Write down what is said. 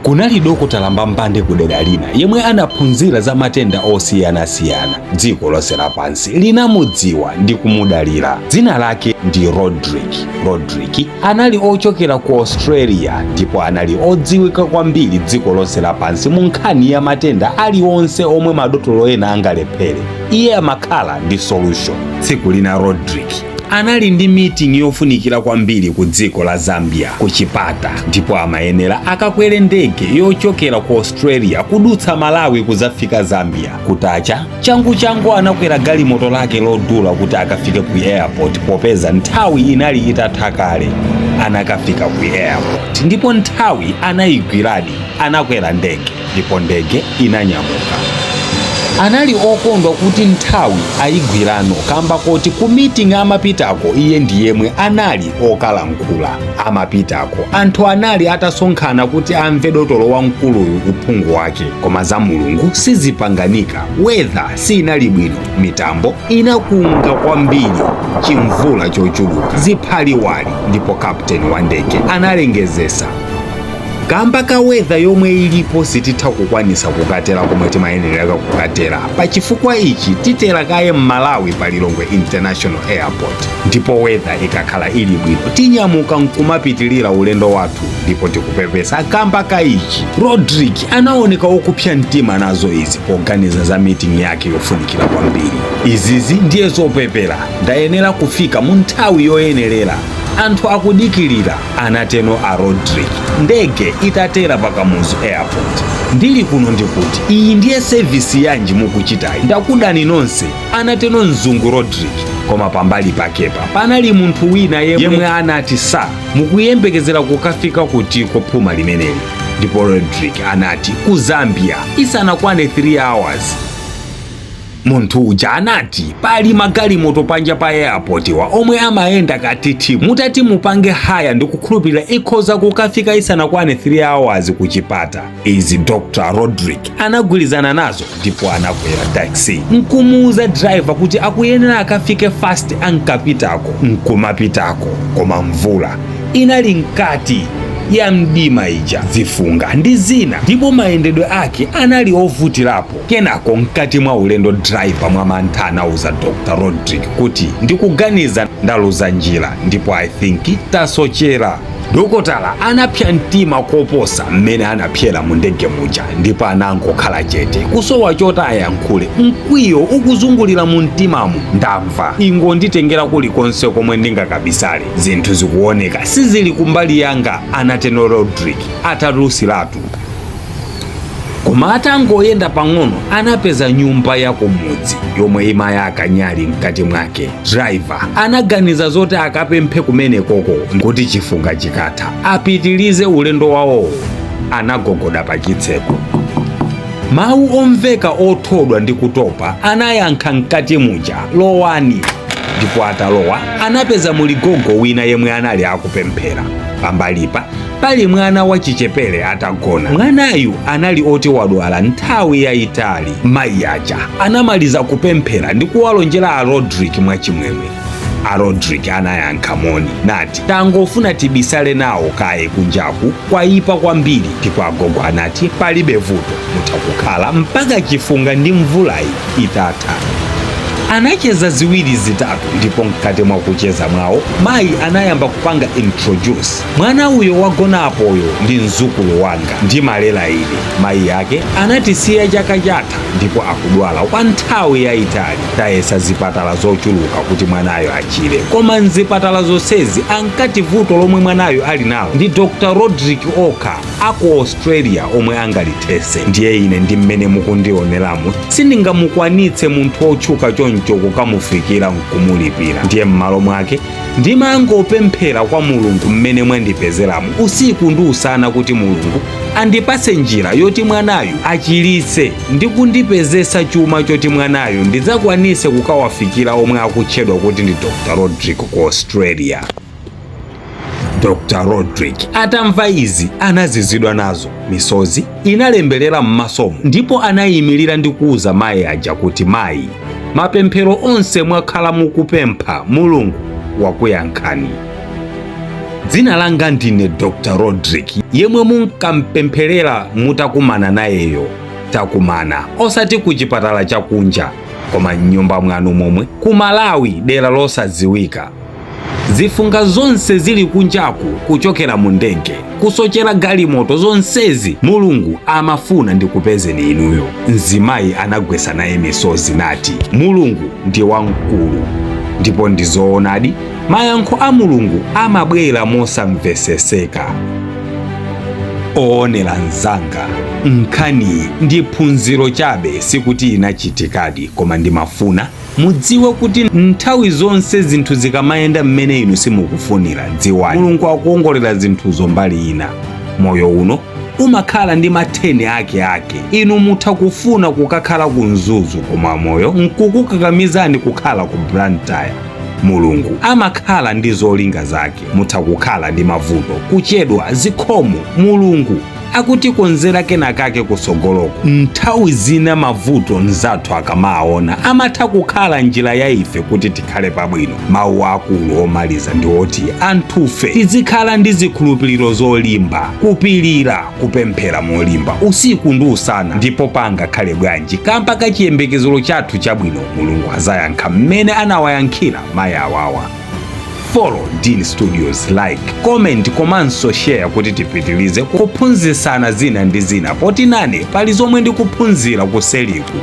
kunali dokotala mbambande ku dera lina yemwe anaphunzira za matenda osiyanasiyana. Dziko lonse lapansi linamudziwa ndi kumudalira. Dzina lake ndi Rodrick. Rodrick anali ochokera ku Australia ndipo anali odziwika kwambiri dziko lonse lapansi mu nkhani ya matenda aliwonse omwe madotolo ena angalephere. Iye amakhala ndi solution. Tsiku lina Rodrick anali ndi meeting yofunikira kwambiri ku dziko la Zambia ku chipata, ndipo amayenera akakwere ndege yochokera ku Australia kudutsa Malawi kuzafika Zambia. Kutacha changu anakwera galimoto lake lodula kuti akafike ku airport popeza nthawi inali itatha kale. Anakafika ku airport ndipo nthawi anayigwiradi. Anakwera ndege ndipo ndege inanyamuka. Anali okondwa kuti nthawi ayigwirano kamba kuti ku meeting amapitako iye ndi yemwe anali okalankhula. Amapitako anthu anali atasonkhana kuti amve dotolo wamkuluyu uphungu wake, koma za Mulungu sizipanganika. Weather sinali bwino, mitambo inakunga kwambiri, chimvula chochuluka, ziphaliwali, ndipo kapteni wa ndege analengezesa, kamba ka weather yomwe ilipo sititha kukwanisa kukatera komwe timayenerera kukatera. Pa chifukwa ichi titera kaye m'Malawi pa Lilongwe International Airport, ndipo weather ikakhala ili bwino tinyamuka nkumapitilira ulendo wathu ndipo tikupepesa kamba ka ichi. Rodrick anaoneka okupsa mtima nazo izi poganiza za meeting yake yofunikira kwambiri. Izizi ndiye zopepera, ndayenera kufika mu nthawi yoyenerera, anthu akudikirira, anateno a Rodrick. Ndege itatera pakamuzu airport. Ndili kuno ndikuti iyi ndiye service yanji mukuchitayi, ndakudani nonse, anateno mzungu Rodrick. Koma pambali pakepa panali munthu wina yemwe anati, sa mukuyembekezera kukafika kuti kophuma limeneli? Ndipo Rodrick anati, ku Zambia isanakwane 3 hours. Munthu uja anati, pali magalimoto panja pa airport wa omwe amayenda katiti, mutati mupange haya ndikukhulupirira ikhoza kukafika isanakwane 3 hours ku chipata. Izi Dr. Rodrick anagwirizana nazo ndipo anakwera taxi. Nkumuuza driver kuti akuyenera akafike fast ankapitako. Nkumapitako, koma mvula inali nkati ya mdima ija, zifunga ndi zina, ndipo mayendedwe ake anali ovutirapo. Kenako mkati mwa ulendo driver mwa mantha anauza Dr. Rodrick kuti ndikuganiza ndaluza njira ndipo I think tasochera. Dokotala anapsa mtima koposa mmene anapyera mu ndege muja, ndipo anangokhala chete kusowa choti ayankhule. Mkwiyo ukuzungulira mu mtimamu. Ndamva ingonditengera kulikonse komwe ndingakabisale, zinthu zikuoneka sizili kumbali yanga, anateno Rodrick atalusiratu. Koma atangoyenda pang'ono anapeza nyumba ya kumudzi yomwe imayaka nyali mkati mwake. Driver anaganiza zoti akapemphe kumene koko kuti chifunga chikatha apitilize ulendo wawo. Anagogoda pa chitseko. Mawu omveka othodwa ndi kutopa anayankha mkati muja, lowani. Ndipo atalowa anapeza muligogo wina yemwe anali akupemphera. Pambalipa pali mwana wa chichepere atagona. Mwanayu anali oti wadwala nthawi yayitali. Mayi aja anamaliza kupemphera ndi kuwalonjera a Rodrick mwachimwemwe. A Rodrick anayankha moni nati, tangofuna tibisale nawo kaye kunjaku kwaipa kwambiri. Ndipo agogo anati, palibe vuto, mutakukhala mpaka chifunga ndi mvulayi itatha. Anacheza ziwiri zitatu, ndipo mkati mwa kucheza mwawo mayi anayamba kupanga introduce. Mwana uyo wagonapo uyo ndi mzukulu wanga, ndi malela ine. Mayi yake anati siya chaka chatha ndipo akudwala kwa nthawi yayitali. Tayesa zipatala zochuluka kuti mwanayo achire, koma nzipatala zonsezi ankati vuto lomwe mwanayo ali nalo ndi Dr. Rodrick okha aku Australia omwe angalithese. Ndiye ine ndi mmene mukundioneramu sindingamukwanitse munthu otchuka choncho kukamufikira nkumulipira. Ndiye m'malo mwake ndimangopemphera kwa Mulungu mmene mwandipezeramu usiku ndi usana kuti Mulungu andipase njira yoti mwanayu achilise ndi kundipezesa chuma choti mwanayu ndidzakwanise kukawafikira omwe akutchedwa kuti ndi Dr. Rodrick ku Australia. Dr. Rodrick atamva izi anazizidwa nazo, misozi inalemberera m'masomo, ndipo anayimirira ndi kuuza mayi aja kuti, mayi, mapemphero onse mwakhala mukupempha Mulungu wakuyankhani. Dzina langa ndine Dr. Rodrick, yemwe munkampempherera mutakumana nayeyo. Takumana osati ku chipatala chakunja, koma m'nyumba mwanu momwe ku Malawi, dera losadziwika. Zifunga zonse zili kunjaku, kuchokera mu ndege, kusochera galimoto, zonsezi Mulungu amafuna ndikupezeni inuyo. Mzimayi anagwesa naye misozi nati, Mulungu ndi wamkulu. Ndipo ndizoonadi, mayankho a Mulungu amabwera mosamveseseka. Oonera nzanga, nkhani ndi phunziro chabe, sikuti inachitikadi, koma ndimafuna mudziwe kuti nthawi zonse zinthu zikamayenda mmene inu simukufunira, dziwani Mulungu akuongolera zinthuzo mbali ina. Moyo uno umakhala ndi mathene ake. Inu mutha kufuna kukakhala ku Mzuzu, koma moyo nkukukakamizani kukhala ku Blantyre. Mulungu amakhala ndi zolinga zake. Mutha kukhala ndi mavuto, kuchedwa, zikhomo. Mulungu akutikonzera kenakake kusogoloko. Nthawi zina mavuto nzathu akamaona amatha kukhala njira ya ife kuti tikhale pabwino. Mawu akulu omaliza ndi oti anthufe tizikhala ndi zikhulupiriro zolimba, kupirira, kupemphera molimba usiku ndi usana. Ndipo pangakhale bwanji kamba kachiyembekezero chathu chabwino, Mulungu azayankha mmene anawayankhira mayi awawa. Follow Dean Studios, like, comment, komanso share kuti tipitilize kuphunzitsana zina ndi zina, poti nane pali zomwe ndikuphunzira kuseliku.